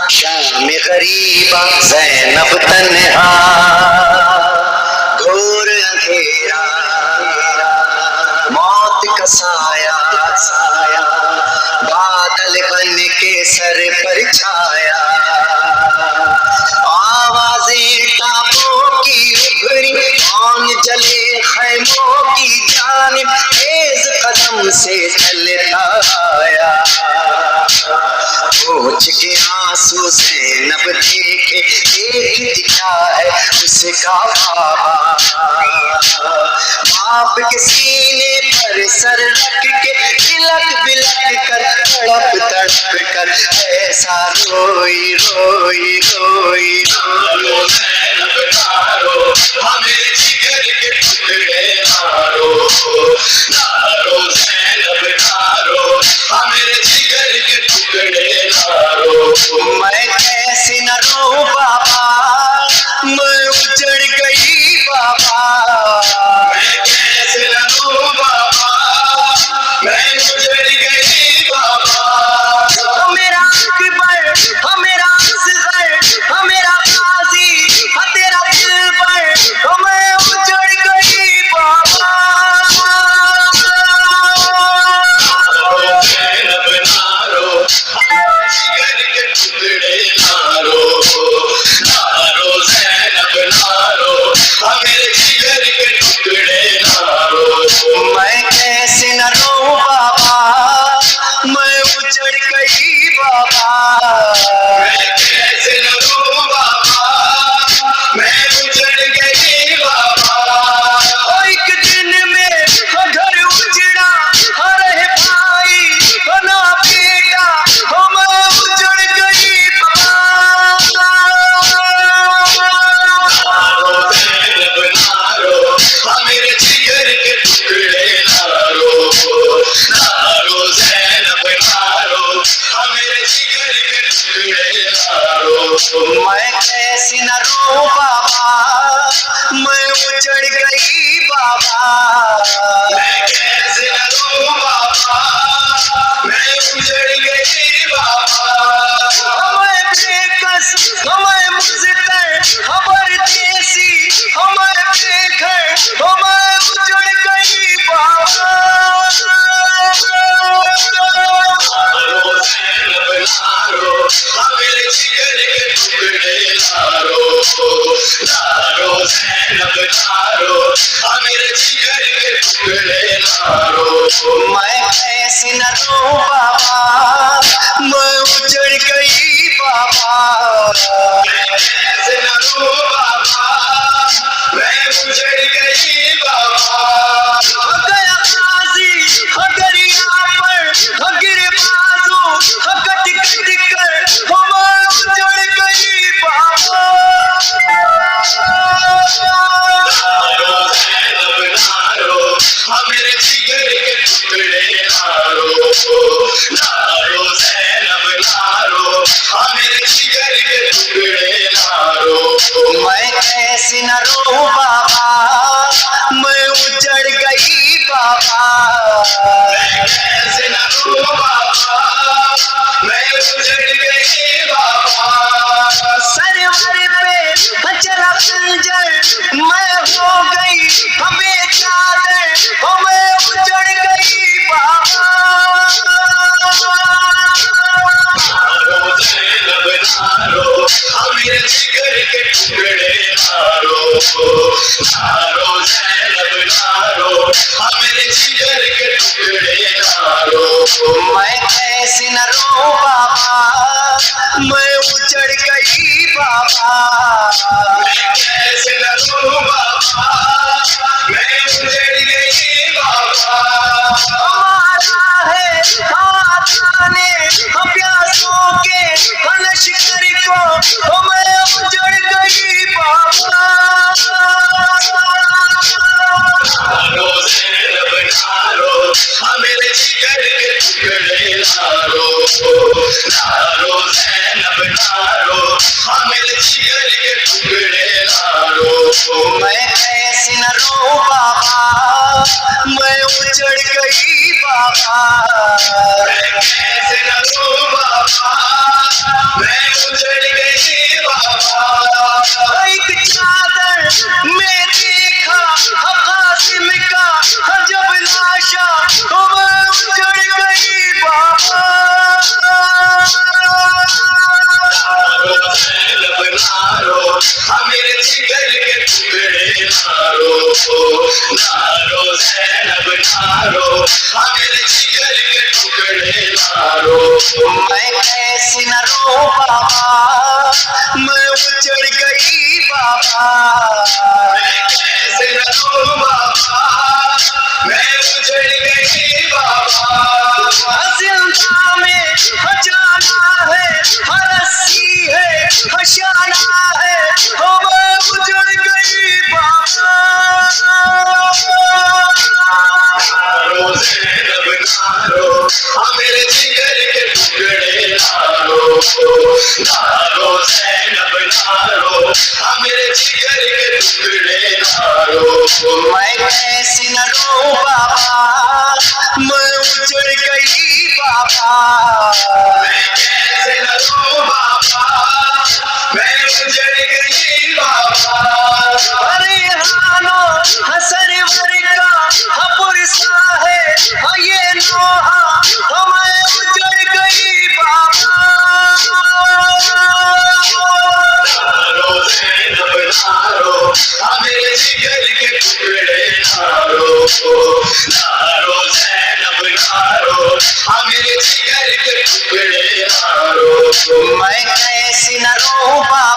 शाम गरीबा ज़ैनब तन्हा, घोर अंधेरा, मौत का साया, बादल बन के सर पर छाया। आवाज़ें टापों की उभरी, कौन जले खैमों की जानिब, तेज कदम से चलता आया। पूछ के आंसू ज़ैनब देखे, देखती क्या है उसका बाबा। बाप के सीने पर सर रख के, बिलक बिलक कर, तड़प तड़प कर, ऐसा रोई रोई रोई मारो ज़ैनब मारो, हमें जिगर के टुकड़े मारो। मारो ज़ैनब मारो, हमें जिगर के टुकड़े मारो। मैं कैसे न रोऊं बाबा, मैं उजड़ गई बाबा। मैं कैसे न रोऊं बाबा, मैं उजड़ गई बाबा। मेरा अकबर, मेरा असगर, मेरा गाजी, तेरा दिलबर, मैं उजड़ गई बाबा। मारो ज़ैनब मारो, हमें जिगर के टुकड़े मारो। मारो ज़ैनब मारो, हमें जिगर के टुकड़े मारो। मैं कैसे न रोऊं बाबा, मैं उजड़ गई बाबा। मैं कैसे न रोऊं बाबा, मैं उजड़ गई बाबा। एक दिन में घर उजड़ा, रहे भाई ना बेटा, मैं उजड़ गई बाबा। मारो ज़ैनब मारो, हमें जिगर के टुकड़े मारो। मारो ज़ैनब मारो, हमें जिगर के टुकड़े मारो। मैं कैसे न रोऊं बाबा, मैं उजड़ गई बाबा। मैं कैसे न रोऊं बाबा, मैं उजड़ गई बाबा। मैं बेकस, मैं मुज़तर, खबर देसी, मैं बेघर, मैं उजड़ गई बाबा। मारो ज़ैनब मारो, हमें जिगर के टुकड़े मारो। मारो ज़ैनब मारो, हमें जिगर के टुकड़े मारो। मैं कैसे न रोऊं बाबा, मैं उजड़ गई बाबा। मैं कैसे न रोऊं बाबा, मैं उजड़ गई बाबा। गया गाजी, दरिया पर गिरे बाजू, कट कट कर, मैं उजड़ गई बाबा। मारो ज़ैनब मारो, हमें जिगर के टुकड़े मारो। मारो ज़ैनब मारो, हमें जिगर के टुकड़े मारो। मैं कैसे न रोऊं बाबा, मैं उजड़ गई बाबा। मैं कैसे न रोऊं बाबा, मैं उजड़ गई बाबा। सरवर पे चला खंजर, मैं हो गई बेचादर, मैं उजड़ गई बाबा। मारो ज़ैनब मारो, हमें जिगर के टुकड़े मारो। मारो ज़ैनब मारो, हमें जिगर के टुकड़े मारो। मैं कैसे न रोऊं बाबा, मैं उजड़ गई बाबा। मैं कैसे न रोऊं उजड़ गई बाबा, कैसे न रो बाबा, मैं उजड़ गई बाबा। एक चादर में देखा कासिम का जब लाशा, वो उजड़ गई बाबा। नारो मेरे जिगर के टुकड़े नारो, नारो ज़ैनब नारो, मेरे जिगर के टुकड़े नारो। मैं कैसे न रो बाबा, मैं उजड़ गई बाबा, कैसे न रो बाबा, मैं उजड़ गई बाबा। जिंदा में जाना है, रस्सी है हशाना है, वो उजड़ गई बाबा। नारो ज़ैनब नारो, मेरे जिगर के टुकड़े नारो, नारो ज़ैनब नारो, मेरे जिगर के टुकड़े नारो। मैं कैसे न रो बाबा, मैं उजड़ गई बाबा, कैसे न रो बाबा, मैं उजड़ गई बाबा। अरे हानो हसर का पुरसा है, ये नोहा मैं उजड़ गई बाबा। नारो ज़ैनब नारो, मेरे जिगर के टुकड़े नारो, नारो ज़ैनब नारो, मेरे जिगर के टुकड़े नारो। मैं कैसे न रो बाबा,